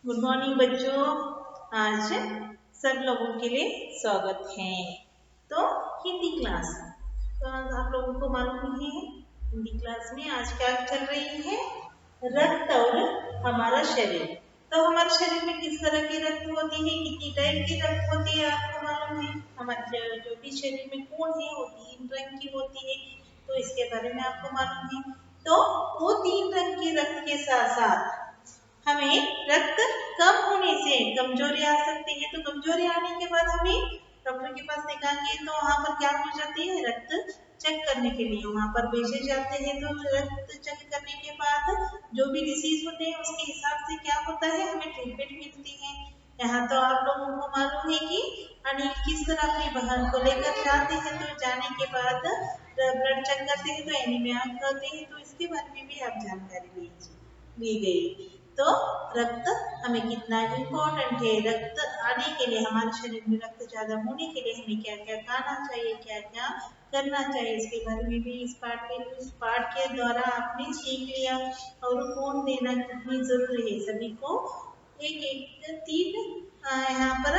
Good morning बच्चों। आज सब लोगों के लिए स्वागत है। तो हिंदी क्लास, तो आप लोगों को मालूम ही है हिंदी क्लास में आज क्या चल रही है, रक्त और हमारा शरीर। तो हमारे शरीर में किस तरह की रक्त होती है, कितनी टाइप की रक्त होती है आपको मालूम है। हमारे जो भी शरीर में खून है वो 3 रंग की होती है, तो इसके बारे में आपको मालूम है। तो वो 3 रंग की रक्त के साथ साथ हमें रक्त कम होने से कमजोरी आ सकती है। तो कमजोरी आने के बाद हमें डॉक्टर के पास दिखाएंगे, तो वहाँ पर क्या हो जाती है, रक्त चेक करने के लिए वहाँ पर भेजे जाते हैं। तो रक्त चेक करने के बाद जो भी डिसीज होते हैं उसके हिसाब से क्या होता है, हमें ट्रीटमेंट मिलती है। यहाँ तो आप लोगों को मालूम है कि अनिल किस तरह अपनी बहन को लेकर जाते हैं, तो जाने के बाद ब्लड चेक करते हैं तो एनीमिया करते हैं। तो इसके बारे में भी आप जानकारी ली गई। तो रक्त हमें कितना इम्पोर्टेंट है, रक्त आने के लिए हमारे शरीर में रक्त ज्यादा होने के लिए हमें क्या क्या खाना चाहिए, क्या क्या करना चाहिए, इसके बारे में भी इस पाठ के द्वारा आपने सीख लिया। और खून देना कितनी जरूरी है सभी को। एक एक तीन यहाँ पर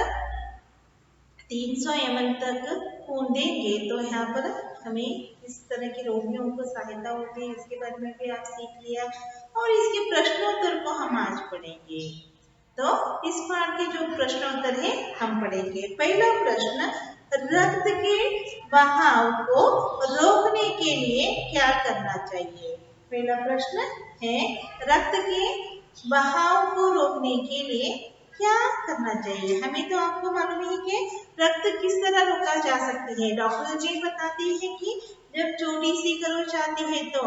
300 ml तक खून देंगे तो यहाँ पर हमें इस तरह के रोगियों को सहायता होती है, इसके बारे में भी आप सीख लिया। और इसके प्रश्नोत्तर को हम आज पढ़ेंगे। तो इस पाठ के जो प्रश्नोत्तर है हम पढ़ेंगे। पहला प्रश्न, रक्त के बहाव को रोकने के लिए क्या करना चाहिए। पहला प्रश्न है, रक्त के बहाव को रोकने के लिए क्या करना चाहिए। हमें तो आपको मालूम है कि रक्त किस तरह रोका जा सकती है। डॉक्टर जी बताती है कि जब छोटी सी खरोंच आती है तो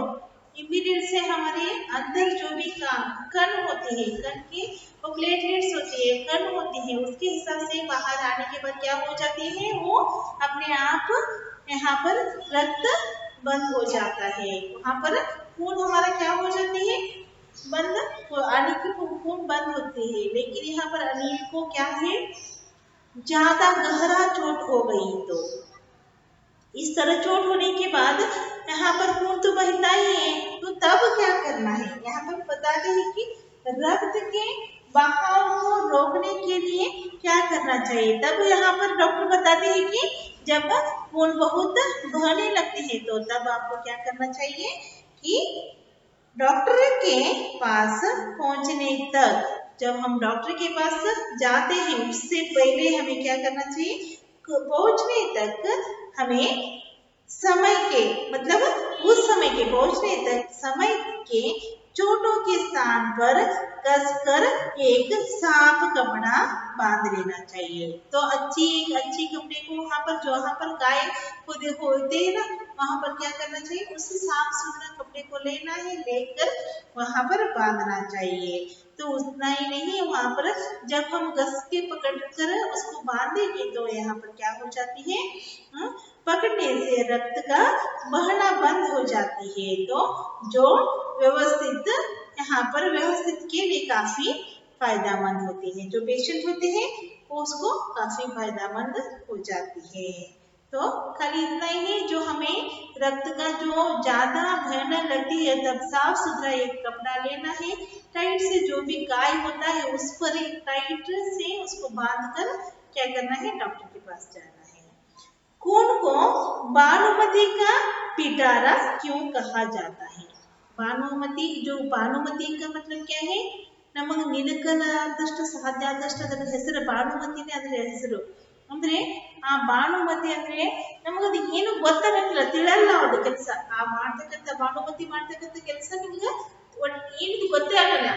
इमीडिएट से हमारे अंदर जो भी कण होते हैं, कण की वो प्लेटलेट्स होती है, कण होती है, उसके हिसाब से बाहर आने के बाद क्या हो जाती है, वो अपने आप यहाँ पर रक्त बंद हो जाता है। वहाँ पर खून हमारा क्या हो जाती है, बंद आने की खून बंद होती है। लेकिन यहाँ पर अनिल को क्या है, ज्यादा गहरा चोट हो गई। तो इस तरह चोट होने के बाद यहाँ पर खून तो बहता ही है, तो तब क्या करना है। यहाँ पर बताते हैं कि रक्त के बहाव को रोकने के लिए क्या करना चाहिए। तब यहाँ पर डॉक्टर बताते हैं कि जब खून बहुत बहने लगते हैं तो तब आपको क्या करना चाहिए कि डॉक्टर के पास पहुंचने तक, जब हम डॉक्टर के पास जाते हैं उससे पहले हमें क्या करना चाहिए, पहुंचने तक हमें समय के मतलब उस समय के पहुंचने तक समय के चोटों के स्थान पर कसकर एक साफ कपड़ा बांध लेना चाहिए। तो अच्छी कपड़े को वहां पर जहाँ पर गाय होते हैं ना, वहां पर क्या करना चाहिए, उस साफ सुथरा कपड़े को लेना है, लेकर वहां पर बांधना चाहिए। तो उतना ही नहीं, वहां पर जब हम कस के पकड़ कर उसको बांधेंगे तो यहाँ पर क्या हो जाती है, पकड़ने से रक्त का बहना बंद हो जाती है। तो जो व्यवस्थित यहाँ पर व्यवस्थित के लिए काफी फायदामंद होती है, जो पेशेंट होते हैं वो उसको काफी फायदामंद हो जाती है। तो खाली इतना ही नहीं, जो हमें रक्त का जो ज्यादा भयानक लगती है तब साफ सुथरा एक कपड़ा लेना है, टाइट से जो भी गाय होता है उस पर एक टाइट से उसको बांध कर क्या करना है, डॉक्टर के पास जाना है। खून को बानुमती का पिटारा क्यों कहा जाता है। बानुमती, जो बानुमती का मतलब क्या है, ನಮಗೆ ನಿಲುಕಲಾದಷ್ಟು ಸಾಧ್ಯ ಆದಷ್ಟು ಅದರ ಹೆಸರು ಬಾನುಮತಿನೇ ಅದರ ಹೆಸರು. ಅಂದ್ರೆ ಆ ಬಾನುಮತಿ ಅಂದ್ರೆ ನಮಗದು ಏನು ಗೊತ್ತಾಗಲ್ಲ, ತಿಳಲ್ಲ ಅದು ಕೆಲಸ. ಆ ಮಾಡ್ತಕ್ಕಂಥ ಬಾನುಮತಿ ಮಾಡ್ತಕ್ಕಂಥ ಕೆಲಸ ನಿಮ್ಗೆ ಏನು ಗೊತ್ತೇ ಆಗಲ್ಲ.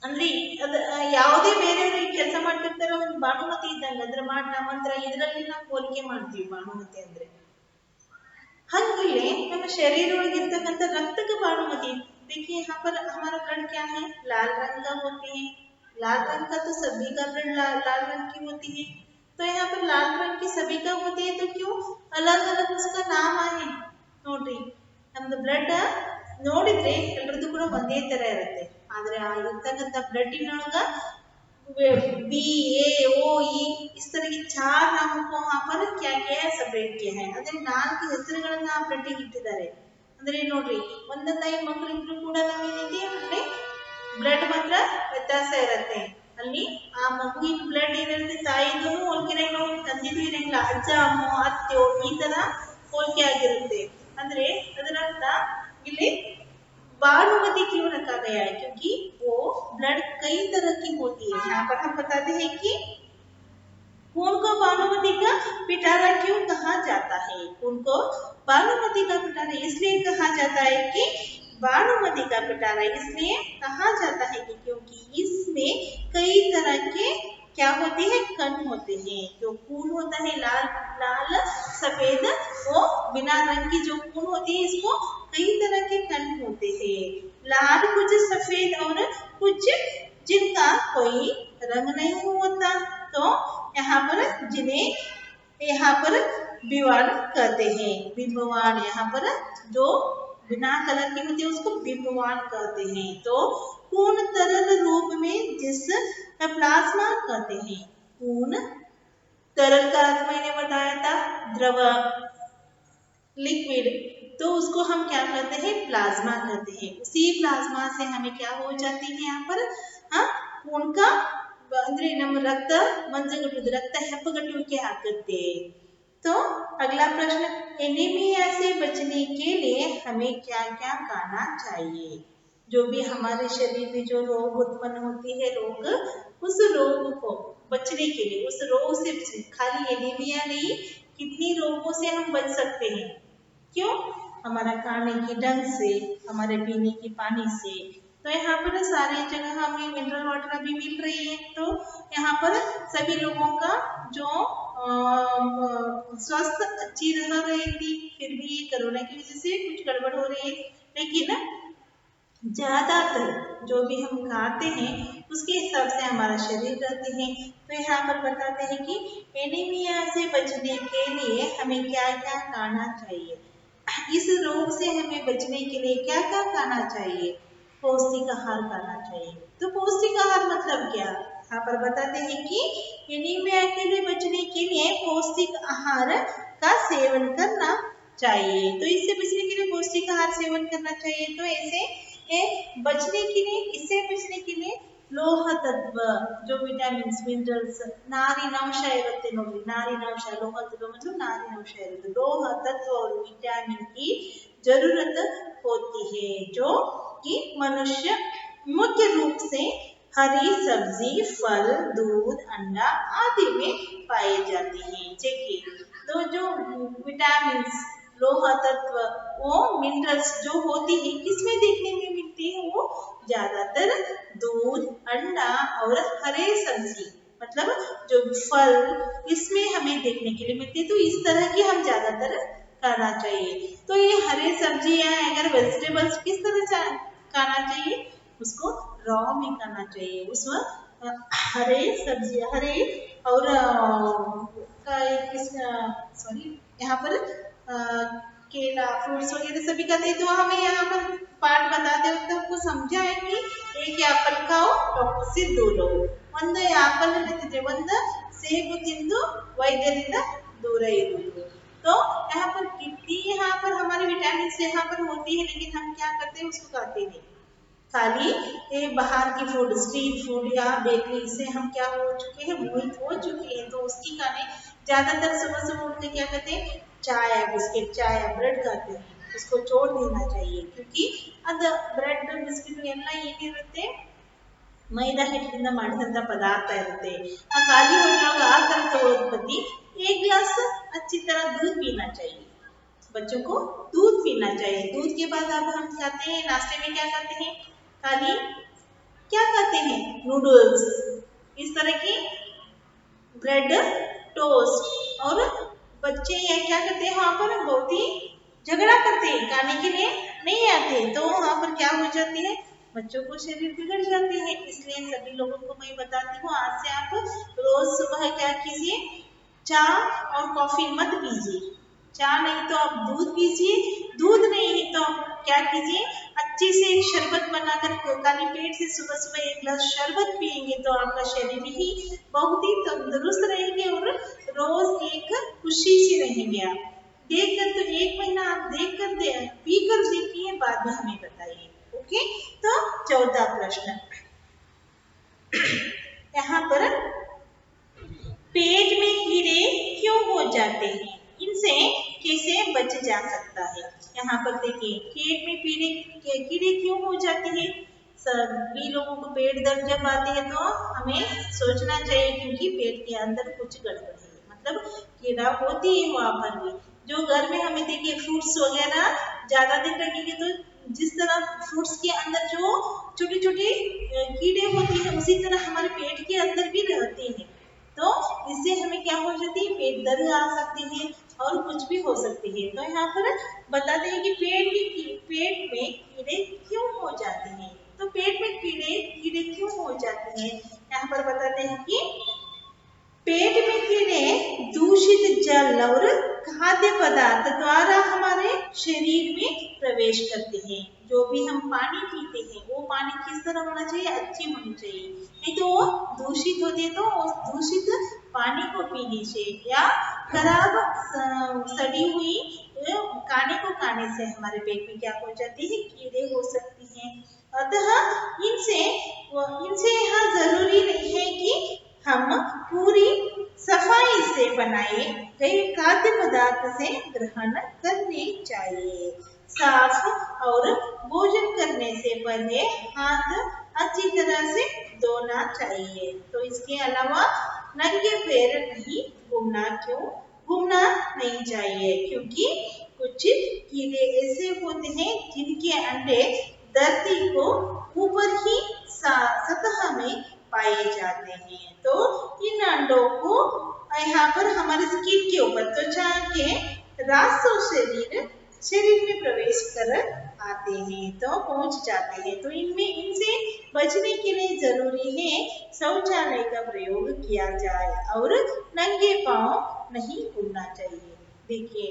ಅಂದ್ರೆ ಅದ ಯಾವುದೇ ಬೇರೆಯವರು ಕೆಲಸ ಮಾಡ್ತಿರ್ತಾರೋ ಒಂದು ಬಾನುಮತಿ ಇದ್ದಂಗೆ, ಅದ್ರ ಮಾಟ ಮಂತ್ರ ಇದರಲ್ಲಿ ನಾವು ಹೋಲಿಕೆ ಮಾಡ್ತೀವಿ ಬಾನುಮತಿ ಅಂದ್ರೆ. हंगले ನಮ್ಮ शरीर ಒಳಗಿರ್ತಕ್ಕಂಥ रक्त का बानुमति। देखिए यहाँ पर हमारा ब्लड क्या है, लाल रंग का होते हैं। लाल रंग का तो सभी का ब्लड लाल रंग की होती है। तो यहाँ पर लाल रंग की सभी का होती है, तो क्यों अलग अलग उसका नाम आए ನೋಡ್ರಿ। ನಮ್ದು ಬ್ಲಡ್ ನೋಡಿದ್ರೆ ಎಲ್ಲರದು ಕೂಡ ಒಂದೇ ತರ ಇರುತ್ತೆ, ಆದ್ರೆ ಆ ಇರ್ತಕ್ಕಂಥ ಬ್ಲಡ್ಡಿನೊಳಗ बी ए ओ ई इस तरह के 4 नामों को वहाँ पर क्या किया है, सेपरेट किया है। ಅಂದ್ರೆ 4 ಹೆಸರುಗಳನ್ನು ಆ ಬ್ಲಡ್ಡಿಗೆ ಇಟ್ಟಿದ್ದಾರೆ। ಅಂದ್ರೆ ನೋಡ್ರಿ, ಒಂದ ತಾಯಿ ಮಕ್ಕಳು ಇಬ್ರು ಕೂಡ ನಾವೇನೈತಿ ಅಂದ್ರೆ ಬ್ಲಡ್ ಮಾತ್ರ ವ್ಯತ್ಯಾಸ ಇರುತ್ತೆ. ಅಲ್ಲಿ ಆ ಮಗುವಿನ ಬ್ಲಡ್ ಏನಿರುತ್ತೆ ತಾಯಿದು ಹೋಲಿಕೆರೇನು ತಂದಿದ್ದು ಇರಂಗಿಲ್ಲ, ಅಜ್ಜ ಅಮ್ಮ ಅತ್ತೆಯೋ ಈ ತರ ಹೋಲಿಕೆ ಆಗಿರುತ್ತೆ. ಅಂದ್ರೆ ಅದರ ಅರ್ಥ ಇಲ್ಲಿ बानुमती क्यों रखा गया है? क्योंकि वो ब्लड कई तरह की होती है। यहाँ पर हम बताते हैं कि खून को बानुमती का पिटारा क्यों कहा जाता है? खून को बानुमती का पिटारा इसलिए कहा जाता है कि बानुमती का पिटारा इसलिए कहा जाता है कि क्योंकि इसमें कई तरह के क्या होते हैं, कण होते हैं। जो खून होता है लाल लाल सफेद, वो बिना रंग की जो खून होती है इसको कई तरह के कण होते हैं। लाल कुछ सफेद और कुछ जिनका कोई रंग नहीं होता, तो यहाँ पर जिन्हें यहाँ पर बिंबवान कहते हैं। बिंबवान यहाँ पर जो बिना कलर की होती है उसको बिंबवान कहते हैं। तो खून तरल रूप में जिस प्लाज्मा कहते हैं। खून तरल का अर्थ मैंने बताया था द्रव लिक्विड, तो उसको हम क्या कहते हैं, प्लाज्मा कहते हैं। उसी प्लाज्मा से हमें क्या हो जाती है यहाँ पर खून का ಅಂದ್ರೆ ನಮ್ಮ ರಕ್ತ ಮಂಜುಗಟ್ಟುವುದು, ರಕ್ತ ಹೆಪ್ಪಗಟ್ಟುವಿಕೆ ಆಗುತ್ತೆ। तो अगला प्रश्न, एनीमिया से बचने के लिए हमें क्या क्या खाना चाहिए? जो भी हमारे शरीर में जो रोग उत्पन्न होती है रोग, उस रोग को बचने के लिए, उस रोग से खाली एनीमिया नहीं, कितनी रोगों से हम बच सकते हैं। क्यों? हमारा खाने के ढंग से, हमारे पीने के पानी से। तो यहाँ पर सारी जगह हमें मिनरल वाटर अभी मिल रही है, तो यहाँ पर सभी लोगों का जो स्वास्थ्य अच्छी रह रही थी। फिर भी कोरोना की वजह से कुछ गड़बड़ हो रही है, लेकिन ज्यादातर जो भी हम खाते हैं उसके हिसाब से हमारा शरीर रहते हैं। तो यहाँ पर बताते हैं कि एनीमिया से बचने के लिए हमें क्या क्या खाना चाहिए। इस रोग से हमें बचने के लिए क्या क्या खाना चाहिए? पौष्टिक आहार खाना चाहिए। तो पौष्टिक आहार मतलब क्या? यहाँ पर बताते हैं कि एनीमिया के लिए बचने के लिए पौष्टिक आहार का सेवन करना चाहिए। तो इससे बचने के लिए पौष्टिक आहार सेवन करना चाहिए। तो ऐसे बचने के लिए, इससे बचने के लिए ಲೋಹ ತತ್ವ जो ವಿಟಮಿನ್ಸ್ ಮಿನರಲ್ಸ್ ನಾರಿನಾಂಶ ಇರುತ್ತೆ ನೋಡಿ, ನಾರಿನಾಂಶ ಲೋಹ तत्व मतलब नारिनांश इರುತ್ತೆ। लोह तत्व और विटामिन की जरूरत होती है, जो कि मनुष्य मुख्य रूप से हरी सब्जी, फल, दूध, अंडा आदि में पाए जाते हैं। देखिए, तो जो विटामिन्स लोह तत्व वो मिनरल्स जो होती है किसमें देखने में मिलती है? वो ज्यादातर दूध, अंडा और हरे सब्जी मतलब जो फल इसमें हमें देखने के लिए मिलती है। तो इस तरह की हम ज्यादातर खाना चाहिए। तो ये हरे सब्जी या अगर वेजिटेबल्स किस तरह खाना चाहिए? उसको रॉ में खाना चाहिए। उस हरे सब्जी हरे और सॉरी यहाँ पर केला फ्रूट्स वगैरह सभी खाते हैं। तो हमें यहाँ पर पाठ बताते वक्त हमको समझाए कि एक एप्पल खाओ डॉक्टर से दूर रहो, ಒಂದು ಆಪಲ್ ತಿಂದ್ರೆ ಒಂದು ಸೇಬು ತಿಂದು ವೈದ್ಯರಿಂದ दूर इरुವುದು। तो यहाँ पर कितनी यहाँ पर हमारे विटामिन यहाँ पर होती है, लेकिन हम क्या करते हैं उसको खाते नहीं। खाली ये बाहर की फूड, स्ट्रीट फूड या बेकरी से हम क्या हो चुके हैं, मोहित हो चुके हैं। तो उसकी खाने ज्यादातर सुबह सुबह उठ के क्या करते हैं, चाय बिस्किट चाय ब्रेड खाते हैं। उसको छोड़ देना चाहिए, क्योंकि अद ब्रेड बिस्किट ಎಲ್ಲ ಏನಿರುತ್ತೆ ಮೈದಾ ಹಿಟ್ಟಿನಿಂದ ಮಾಡಿದಂತ ಪದಾರ್ಥ ಇರುತ್ತೆ। ಆ ಖಾಲಿ ಹೊಟ್ಟೆಯೊಳಗೆ ಆ ತರ ತಗೊಳ್ಳೋದ್ ಬದಲಿ एक गिलास अच्छी तरह दूध पीना चाहिए। बच्चों को दूध पीना चाहिए। दूध के बाद अब हम खाते हैं, नाश्ते में क्या खाते हैं, खाली क्या खाते हैं, नूडल्स, इस तरह की ब्रेड टोस्ट। और बच्चे ये क्या करते हैं, वहाँ पर बहुत ही झगड़ा करते हैं, खाने के लिए नहीं आते। तो वहाँ पर क्या हो जाती है, बच्चों को शरीर बिगड़ जाते हैं। इसलिए सभी लोगों को मैं बताती हूँ, आज से आप रोज सुबह क्या कीजिए, चाय और कॉफी मत पीजिए। चाय नहीं तो आप दूध पीजिए, दूध नहीं है तो आप क्या कीजिए, अच्छे से एक शरबत बनाकर खाली पेट से सुबह सुबह एक गिलास शरबत पिएंगे तो आपका शरीर ही बहुत ही तंदुरुस्त रहेंगे और रोज एक खुशी से रहेंगे। आप देखकर तो 1 महीना आप देख कर पी कर देखिए, बाद में हमें बताइए। ओके, तो 14 प्रश्न, यहाँ पर पेट में कीड़े क्यों हो जाते हैं, इनसे कैसे बच जा सकता है। यहाँ पर देखिए पेट में कीड़े क्यों हो जाते हैं। सभी लोगों को पेट दर्द जब आती है तो हमें सोचना चाहिए क्योंकि पेट के अंदर कुछ गड़बड़ है, मतलब कीड़ा होती है वहां पर भी। जो घर में हमें देखिए फ्रूट्स वगैरह ज्यादा दिन रखेंगे तो जिस तरह फ्रूट्स के अंदर जो छोटे छोटे कीड़े होते हैं उसी तरह हमारे पेट के अंदर भी रहते हैं। तो इससे हमें क्या हो जाती है, पेट दर्द आ सकती है और कुछ भी हो सकती है। तो यहाँ पर बताते हैं कि पेट में कीड़े क्यों हो जाते हैं। तो पेट में कीड़े क्यों हो जाते हैं, यहाँ पर बताते हैं कि पेट में कीड़े दूषित जल और खाद्य पदार्थ द्वारा हमारे शरीर में प्रवेश करते हैं। जो भी हम पानी पीते हैं वो पानी किस तरह होना चाहिए, अच्छी होनी चाहिए, नहीं तो वो दूषित होती है। तो उस दूषित पानी को पीने से या खराब सड़ी हुई खाने से हमारे पेट में क्या हो जाती है, कीड़े हो सकती हैं। अतः इनसे यहाँ जरूरी नहीं है कि हम पूरी सफाई से बनाए गए खाद्य पदार्थ से ग्रहण करने चाहिए। साफ और भोजन करने से पहले हाथ अच्छी तरह से धोना चाहिए। तो इसके अलावा नंगे पैर नहीं घूमना नहीं चाहिए क्योंकि कुछ कीड़े ऐसे होते हैं जिनके अंडे धरती को ऊपर ही सतह में पाए जाते हैं। तो इन अंडों को यहाँ पर हमारे स्किन के ऊपर त्वचा के रास्तों शरीर में प्रवेश कर आते हैं, तो पहुंच जाते हैं। तो इनसे बचने के लिए जरूरी है शौचालय का प्रयोग किया जाए और नंगे पांव नहीं घूमना चाहिए। देखिए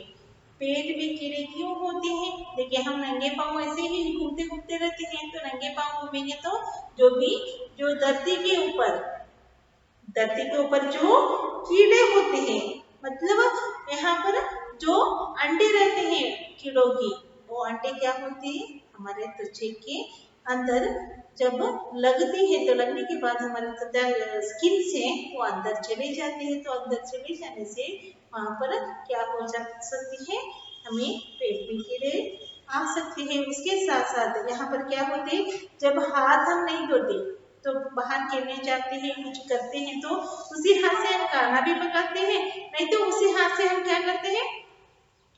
पेट में कीड़े क्यों होते हैं, देखिए हम नंगे पांव ऐसे ही घूमते रहते हैं, तो नंगे पांव घूमेंगे तो जो धरती के ऊपर जो कीड़े होते हैं, मतलब यहाँ पर जो अंडे रहते हैं कीड़ों की, वो अंडे क्या होते हैं हमारे त्वचा के अंदर जब लगते हैं तो लगने के बाद हमारे स्किन से वो अंदर चले जाते हैं। तो अंदर चले जाने से वहां पर क्या हो सकती है, हमें पेट में कीड़े आ सकते हैं। उसके साथ साथ यहाँ पर क्या होते हैं, जब हाथ हम नहीं धोते तो बाहर खेलने जाते हैं, कुछ करते हैं, तो उसी हाथ से हम खाना भी पकाते हैं, नहीं तो उसी हाथ से हम क्या करते हैं,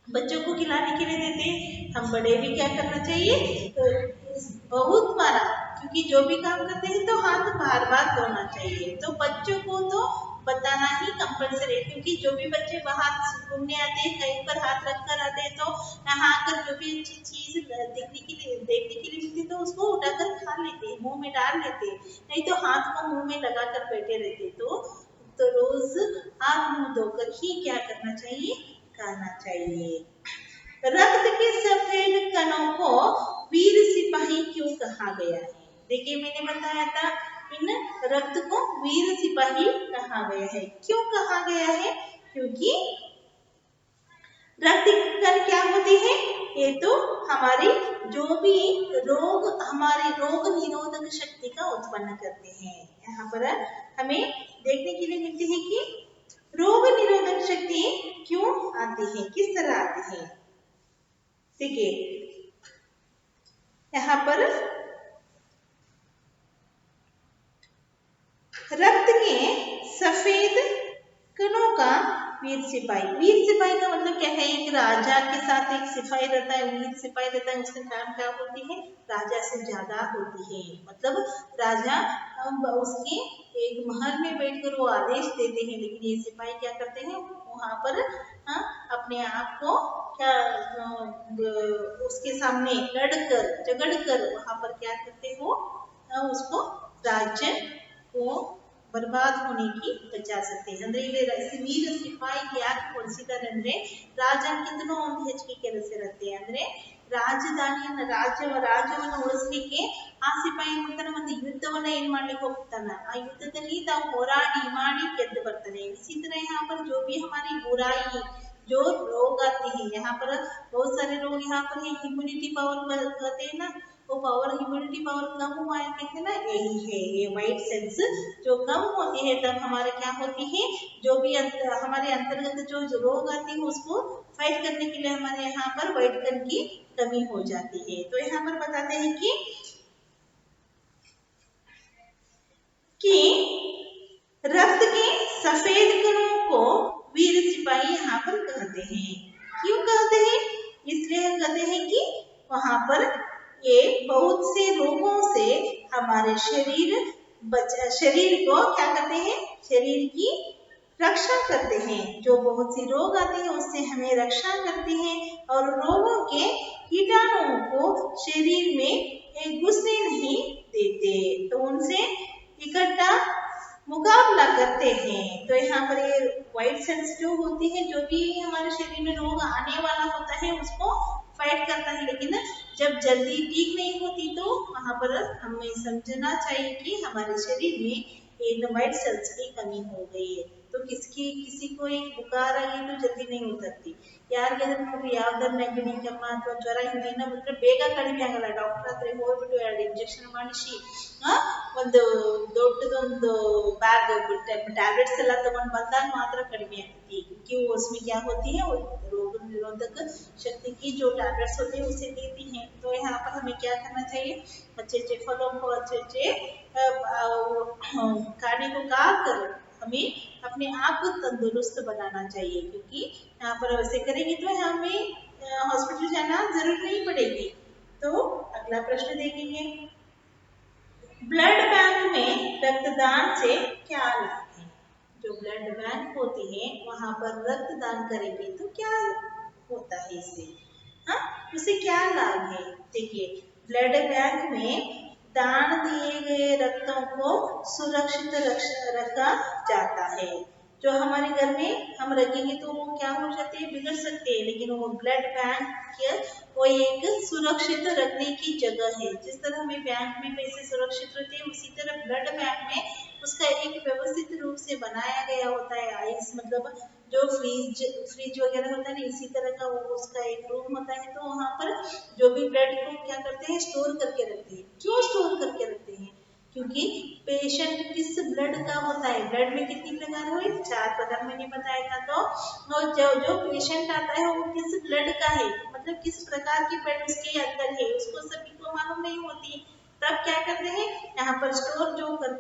बच्चों को खिलाने के लिए देते हैं। हम बड़े भी क्या करना चाहिए, तो बहुत बार, क्योंकि जो भी काम करते हैं तो हाथ बार बार धोना चाहिए। तो बच्चों को तो बताना ही कंपलसरी है, क्योंकि जो भी बच्चे बाहर घूमने आते हैं कहीं पर हाथ रख कर आते हैं, तो यहाँ आकर जो भी अच्छी चीज देखने के लिए मिलती है तो उसको उठाकर खा लेते हैं, मुंह में डाल लेते हैं, नहीं तो हाथ को मुंह में लगा कर बैठे रहते हैं। तो रोज हाथ मुंह धोकर ही क्या करना चाहिए, खाना चाहिए। रक्त के सफेद कणों को वीर सिपाही क्यों कहा गया है, देखिए मैंने बताया था इन रक्त को वीर सिपाही कहा गया है। क्यों कहा गया है, क्योंकि रक्त कण क्या होते हैं, ये तो हमारी जो भी हमारी रोग निरोधक शक्ति का उत्पन्न करते हैं। यहाँ पर हमें देखने के लिए मिलती है कि रोग निरोधक शक्ति क्यों आती है, किस तरह आती है। देखिए यहाँ पर रक्त के सफेद कणों का वीर सिपाही का मतलब क्या है, एक राजा के साथ एक सिपाही रहता है, वीर सिपाही रहता है, उसका काम क्या होती है, राजा से ज्यादा होती है। मतलब राजा उसके एक महल में बैठकर वो आदेश देते हैं, लेकिन ये सिपाही क्या करते हैं, वहां पर अपने आप को क्या उसके सामने झगड़कर वहां पर क्या करते हो, उसको राज्य को बर्बाद होने की बचा सकते हैं। ಅಂದ್ರೆ ಇಲ್ಲಿ ವೀರ ಸಿಪಾಯಿ ಯಾಕೆ ಕೊಡಿಸಿದ್ದಾರೆ ಅಂದ್ರೆ ರಾಜನಿಗಿಂತನೂ ಒಂದು ಹೆಚ್ಚಿಗೆ ಕೆಲಸ ಇರುತ್ತೆ, ಅಂದ್ರೆ ರಾಜ್ಯವನ್ನು ಉಳಿಸಲಿಕ್ಕೆ ಆ ಸಿಪಾಯಿ ಏನ್ ಮಾಡ್ತಾನೆ, ಒಂದು ಯುದ್ಧವನ್ನ ಏನ್ ಮಾಡ್ಲಿಕ್ಕೆ ಹೋಗ್ತಾನೆ, ಆ ಯುದ್ಧದಲ್ಲಿ ತಾವು ಹೋರಾಡಿ ಮಾಡಿ ಗೆದ್ದು ಬರ್ತಾನೆ। इसी तरह यहाँ पर जो भी हमारी बुराई जो रोग आते हैं, यहाँ पर बहुत सारे रोग यहाँ पर इम्यूनिटी पावर कहते हैं ना, वो पावर, इम्यूनिटी पावर कम हुआ है कहते ना, यही है ये व्हाइट सेल्स जो कम होती है तब हमारे क्या होती है, जो भी हमारे अंतर्गत जो रोग आती है उसको फाइट करने के लिए हमारे यहाँ पर व्हाइट कण की कमी हो जाती है। तो यहाँ पर बताते हैं कि रक्त के सफेद कणों को वीर सिपाही यहाँ पर कहते हैं। क्यों कहते हैं? इसलिए कहते हैं कि वहां पर ये बहुत से रोगों से हमारे शरीर को क्या करते हैं, शरीर की रक्षा करते हैं। जो बहुत सी रोग आते हैं उससे हमें रक्षा करते हैं और रोगों के कीटाणुओं को शरीर में घुसने नहीं देते, तो उनसे इकट्ठा मुकाबला करते हैं। तो यहाँ पर ये व्हाइट सेल्स जो होती है, जो भी हमारे शरीर में रोग आने वाला होता है उसको फाइट करता है, लेकिन जब जल्दी ठीक नहीं होती तो वहां पर हमें समझना चाहिए कि हमारे शरीर में एकदम व्हाइट सेल्स की कमी हो गई है। तो किसी को एक बुखार आई तो जल्दी नहीं उतरती, ಯಾರಿಗಾದ್ರೂ ನೋಡ್ರಿ ಯಾವ್ದಾರ ನೆಗಡಿ ಕೆಮ್ಮ ಅಥವಾ ಜ್ವರ ಹಿಂಗೇನ ಬಂದ್ರೆ ಬೇಗ ಕಡಿಮೆ ಆಗಲ್ಲ, ಡಾಕ್ಟರ್ ಹತ್ರ ಹೋಗ್ಬಿಟ್ಟು 2 ಇಂಜೆಕ್ಷನ್ ಮಾಡಿಸಿ ಒಂದು ದೊಡ್ಡದೊಂದು बैग टैबलेट्स ಎಲ್ಲ ತಗೊಂಡು ಬಂದಾಗ ಮಾತ್ರ ಕಡಿಮೆ ಆಗ್ತೈತಿ। क्योंकि उसमें क्या होती है, रोग निरोधक शक्ति की जो टैबलेट्स होती है उसे देती हैं। तो यहाँ पर हमें क्या करना चाहिए, अच्छे फलों को अच्छे खाने को खाकर हमें अपने आप को तंदुरुस्त बनाना चाहिए, क्योंकि यहाँ पर वैसे करेंगे तो हमें हॉस्पिटल जाना जरूरत नहीं पड़ेगी। तो अगला प्रश्न देखेंगे, ब्लड बैंक में रक्तदान से क्या लाभ है? जो ब्लड बैंक होती है वहां पर रक्तदान करेंगे तो क्या होता है इससे, उसे क्या लाभ है? देखिए, ब्लड बैंक में दान दिए गए रक्तों को सुरक्षित रखा जाता है। जो हमारे घर में हम रखेंगे तो वो क्या हो जाते हैं, बिगड़ सकते हैं, लेकिन वो ब्लड बैंक वो एक सुरक्षित रखने की जगह है। जिस तरह हमें बैंक में पैसे सुरक्षित रहते हैं उसी तरह ब्लड बैंक में उसका एक व्यवस्थित रूप से बनाया गया होता है। आइस मतलब जो फ्रिज वगैरह होता है ना, इसी तरह का वो उसका एक रूम होता है। तो वहां पर जो भी ब्लड को क्या करते हैं, स्टोर करके रखते हैं। क्यों स्टोर करके रखते हैं? क्योंकि पेशेंट किस ब्लड का होता है, ब्लड में कितनी प्रकार हुए, 4 प्रकार मैंने बताया था। तो जो पेशेंट आता है वो किस ब्लड का है, मतलब किस प्रकार की ब्लड उसके अंदर है, उसको सभी को मालूम नहीं होती। तब क्या करते हैं, यहाँ पर स्टोर जो कर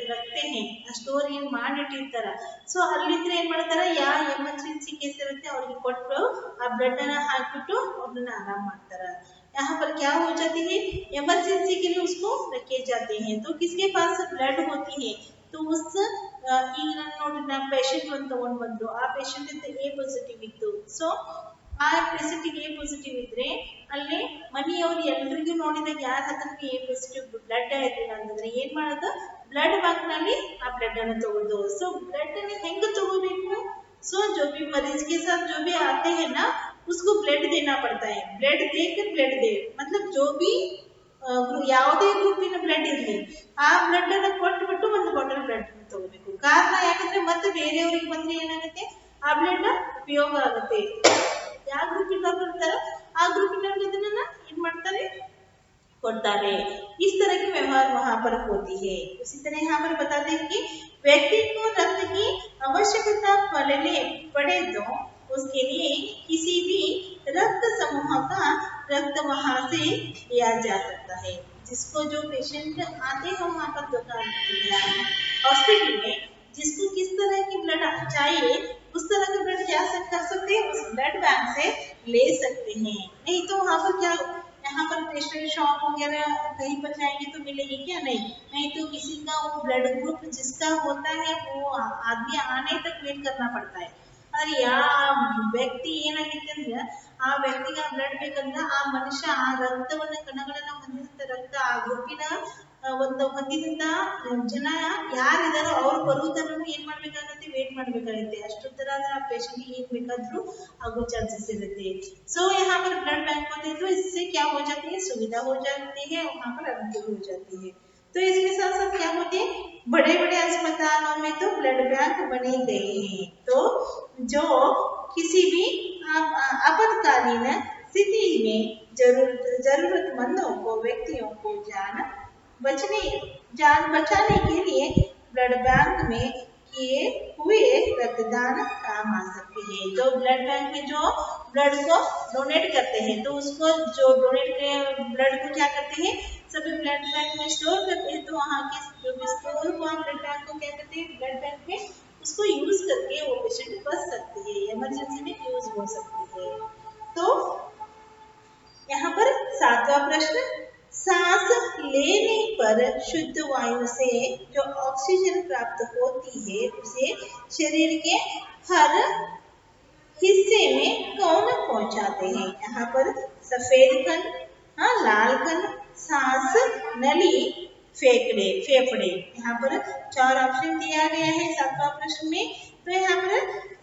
रखते हैं, ಸ್ಟೋರ್ ಏನು ಮಾಡಿಟ್ಟಿರ್ತಾರ, ಸೊ ಅಲ್ಲಿದ್ರೆ ಏನ್ ಮಾಡ್ತಾರ, ಯಾ ಎಮರ್ಜೆನ್ಸಿ ಕೇಸ್ ಇರುತ್ತೆ ಅವ್ರಿಗೆ ಕೊಟ್ಟು ಆ ಬ್ಲಡ್ ಅನ್ನ ಹಾಕಿಬಿಟ್ಟು ಅವ್ರನ್ನ ಆರಾಮ್ ಮಾಡ್ತಾರ। यहाँ पर क्या हो जाती है, इमरजेंसी के लिए उसको रखे जाते हैं। तो किसके पास ब्लड होती है तो उस ಈಗ ನೋಡಿ ನಾ ಪೇಷಂಟ್ ಒಂದು ತಗೊಂಡು ಬಂದ್ರು, ಆ ಪೇಷಂಟ್ ಇಂದ ಎ ಪಾಸಿಟಿವ್ ಇತ್ತು, ಸೊ ಆ ಪೇಷಂಟ್ಗೆ ಎ ಪಾಸಿಟಿವ್ ಇದ್ರೆ ಅಲ್ಲಿ ಮನೆಯವರು ಎಲ್ಲರಿಗೂ ನೋಡಿದಾಗ ಯಾರ ಹತ್ರಕ್ಕೆ ಎ ಪಾಸಿಟಿವ್ ಬ್ಲಡ್ ಇರಲಿಲ್ಲ ಅಂತಂದ್ರೆ ಏನ್ ಮಾಡೋದು, ब्लड बैंक ನಲ್ಲಿ ಆ ಬ್ಲಡ್ ಅನ್ನು ತಗೊಳ್ಳೋದು। ಸೊ ಬ್ಲಡ್ ಅನ್ನು ಹೆಂಗೆ ತಗೋಬೇಕು, सो जो भी मरीज के साथ जो भी आते हैं ना उसको ब्लड देना पड़ता है। ब्लड देकर ब्लड दे मतलब जो भी ಯಾವುದೇ ಗ್ರೂಪಿನ ಬ್ಲಡ್ ಇರಲಿ ಆ ಬ್ಲಡ್ ಅನ್ನು ಕೊಟ್ಟುಬಿಟ್ಟು ಒಂದು ಬಾಟಲ್ ಬ್ಲಡ್ ತಗೋಬೇಕು। ಕಾರಣ ಯಾಕಂದ್ರೆ ಮತ್ತೆ ಬೇರೆಯವರಿಗೆ ಬಂದ್ರೆ ಏನಾಗುತ್ತೆ, ಆ ಬ್ಲಡ್ ಉಪಯೋಗ ಆಗುತ್ತೆ। ಯಾವ ಗ್ರೂಪಿನವ್ರು ಇರ್ತಾರೋ ಆ ಗ್ರೂಪಿನವ್ರಿಗೆ ಅದನ್ನ ಏನ್ ಮಾಡ್ತಾರೆ, ಕೊಡ್ತಾರೆ। इस तरह की व्यवहार वहां पर होती है। उसी तरह यहाँ पर बताते हैं कि व्यक्ति को रक्त की आवश्यकता पड़े तो उसके लिए किसी भी रक्त समूह का रक्त वहां से लिया जा सकता है। जिसको जो पेशेंट आते हैं वहां पर दुकान हॉस्पिटल में जिसको किस तरह की ब्लड चाहिए उस तरह का ब्लड क्या कर सकते हैं, उस ब्लड बैंक से ले सकते हैं। नहीं तो वहां पर क्या, यहाँ पर प्रेशर शॉक वगैरह कहीं पर जाएंगे तो मिलेगी क्या, नहीं तो किसी का वो ब्लड ग्रुप जिसका होता है वो आदमी आने तक वेट करना पड़ता है। और या ವ್ಯಕ್ತಿ ಏನಾಗಿತ್ತು ಅಂದ್ರೆ ಆ ವ್ಯಕ್ತಿಗೆ ಬ್ಲಡ್ ಬೇಕಂದ್ರೆ ಆ ಮನುಷ್ಯ ಆ ರಕ್ತವನ್ನ ಕಣಗಳನ್ನ ಹೊಂದಿದಂತ ರಕ್ತ ಆ ಗ್ರೂಪಿನ ಒಂದು ಹೊಂದಿದಂತ ಜನ ಯಾರಿದಾರೋ ಅವ್ರು ಬರುವುದನ್ನು ಏನ್ ಮಾಡ್ಬೇಕಾಗತ್ತೆ, ವೇಟ್ ಮಾಡ್ಬೇಕಾಗತ್ತೆ। ಅಷ್ಟೊತ್ತರ ಆ ಪೇಷಂಟ್ ಏನ್ ಬೇಕಾದ್ರೂ ಆಗೋ ಚಾನ್ಸಸ್ ಇರುತ್ತೆ। सो यहाँ पर ब्लड बैंक होते हैं तो इससे क्या हो जाती है, सुविधा हो जाती है, वहाँ पर अनुकूल हो जाती है। तो इसके साथ साथ क्या होते हैं, बड़े बड़े अस्पतालों में तो ब्लड बैंक बने गए हैं। तो जो किसी भी आपातकालीन स्थिति में जरूरतमंदों को व्यक्तियों को जान बचाने के लिए ब्लड बैंक में किए हुए रक्तदान काम आ सकते हैं। तो ब्लड बैंक में जो ब्लड को डोनेट करते हैं तो उसको जो डोनेट के ब्लड को क्या करते हैं, सभी ब्लड बैंक में स्टोर करते हैं। तो वहाँ के जो भी स्टोर हुआ ब्लड बैंक को क्या करते हैं, ब्लड बैंक में उसको यूज करके वो पेशेंट बच सकती है, इमरजेंसी में यूज हो सकती है। तो यहाँ पर 7वां प्रश्न, सांस लेने पर शुद्ध वायु से जो ऑक्सीजन प्राप्त होती है उसे शरीर के हर हिस्से में कौन पहुंचाते हैं। यहाँ पर सफेद कण, लाल कण, सांस नली, फेफड़े। यहाँ पर 4 ऑप्शन दिया गया है 7वां प्रश्न में। तो यहाँ पर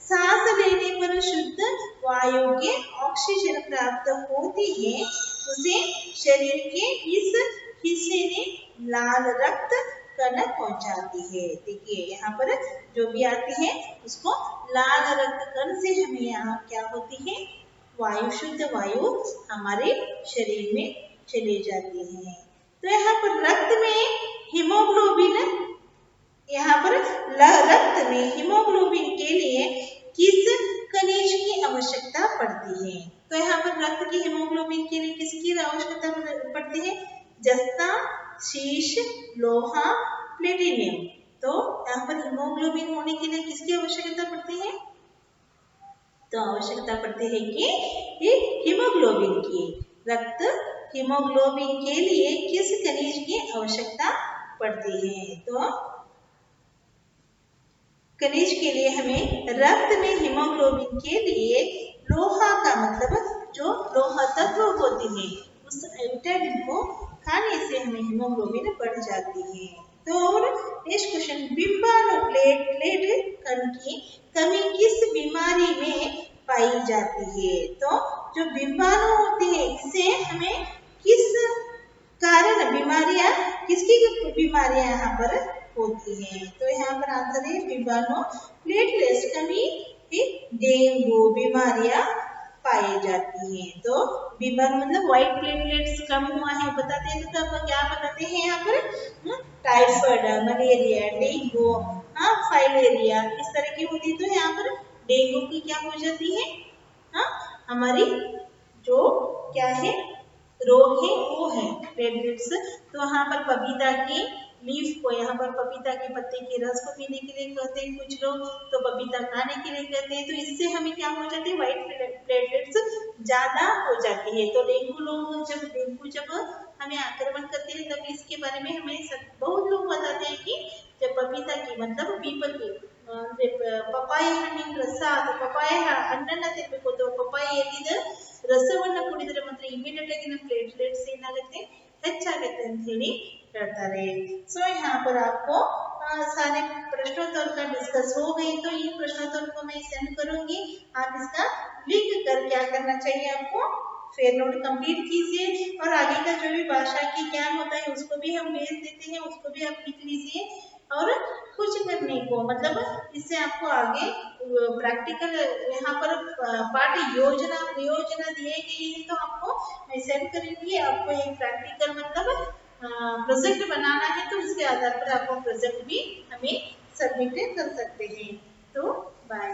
सांस लेने पर शुद्ध वायु के ऑक्सीजन प्राप्त होती है उसे शरीर के इस हिस्से में लाल रक्त कण पहुंचाती है। देखिए यहाँ पर जो भी आती है उसको लाल रक्त कण से हमें यहाँ क्या होती है, वायु, शुद्ध वायु हमारे शरीर में चली जाती है। तो यहाँ पर रक्त में हीमोग्लोबिन, यहाँ पर रक्त में हीमोग्लोबिन के लिए किस खनिज की आवश्यकता पड़ती है। तो यहाँ पर रक्त की हीमोग्लोबिन के लिए किसकी आवश्यकता पड़ती है, जस्ता, शीश, लोहा, प्लेटिनियम। तो यहाँ पर हीमोग्लोबिन होने के लिए किसकी आवश्यकता पड़ती है, तो आवश्यकता पड़ती है कि हीमोग्लोबिन की। रक्त हीमोग्लोबिन के लिए किस खनिज की आवश्यकता पड़ती है, तो खनिज के लिए हमें रक्त में हीमोग्लोबिन के लिए लोहा का मतलब जो लोहा तत्व होते हैं उस आइटम को खाने से हमें हीमोग्लोबिन बढ़ जाती है। तो और नेक्स्ट क्वेश्चन, प्लेटलेट कण की कमी किस बीमारी में पाई जाती है। तो जो बीमाणु होते हैं इससे हमें किस कारण बीमारियां, किसकी बीमारियां यहाँ पर होती हैं। तो यहाँ पर आंसर है बीमाणु प्लेटलेट्स कमी डेंगू बीमारियां पाई जाती हैं। तो बीमार मतलब व्हाइट प्लेटलेट्स कम हुआ है बताते हैं तो अब क्या बताते हैं यहाँ पर, टाइफाइड, मलेरिया, डेंगू, फाइलेरिया इस तरह की होती है। तो यहाँ पर डेंगू की क्या हो जाती है, हमारी जो क्या है रोग है वो है प्लेटलेट्स। तो यहाँ पर पपीता की लीफ को, यहाँ पर पपीता के पत्ते के रस को पीने के लिए कहते हैं कुछ लोग, तो पपीता खाने के लिए कहते हैं। तो इससे हमें क्या हो जाती है, व्हाइट प्लेटलेट्स ज्यादा हो जाती है। तो डेंगू जब हमें आक्रमण करते हैं तब इसके बारे में हमें बहुत लोग बताते हैं कि जब पपीता की मतलब पीपल की ಪಪ್ಪಾಯ ಹಣ್ಣಿನ ರಸ ಅದು ಪಪ್ಪಾಯ ಹಣ್ಣನ್ನ ತಿನ್ನಬೇಕು ಪಪ್ಪಾಯ ಎಲ್ಲಿದೆ ರಸವನ್ನ ಕುಡಿದ್ರೆ ಮಾತ್ರ ಇಮಿಡಿಯೇಟ್ ಆಗಿ ನಮ್ಮ ಪ್ಲೇಟ್ಲೆಟ್ಸ್ ಏನಾಗುತ್ತೆ ಹೆಚ್ಚಾಗುತ್ತೆ ಅಂತ ಹೇಳಿ ಹೇಳ್ತಾರೆ। सो यहाँ पर आपको सारे प्रश्नोत्तर का डिस्कस हो गई। तो इन प्रश्नोत्तर को मैं सेंड करूंगी, आप इसका लिख कर क्या करना चाहिए आपको फिर नोट कंप्लीट कीजिए और आगे का जो भी भाषा की ज्ञान होता है उसको भी हम भेज देते हैं, उसको भी आप लिख लीजिए। और कुछ करने को मतलब इससे आपको आगे प्रैक्टिकल यहाँ पर पाठ योजना प्रयोजना दिए गए हैं तो आपको मैं सेंड करूंगी। आपको एक प्रैक्टिकल मतलब प्रोजेक्ट बनाना है तो उसके आधार पर आपको प्रोजेक्ट भी हमें सबमिट कर सकते हैं। तो बाय।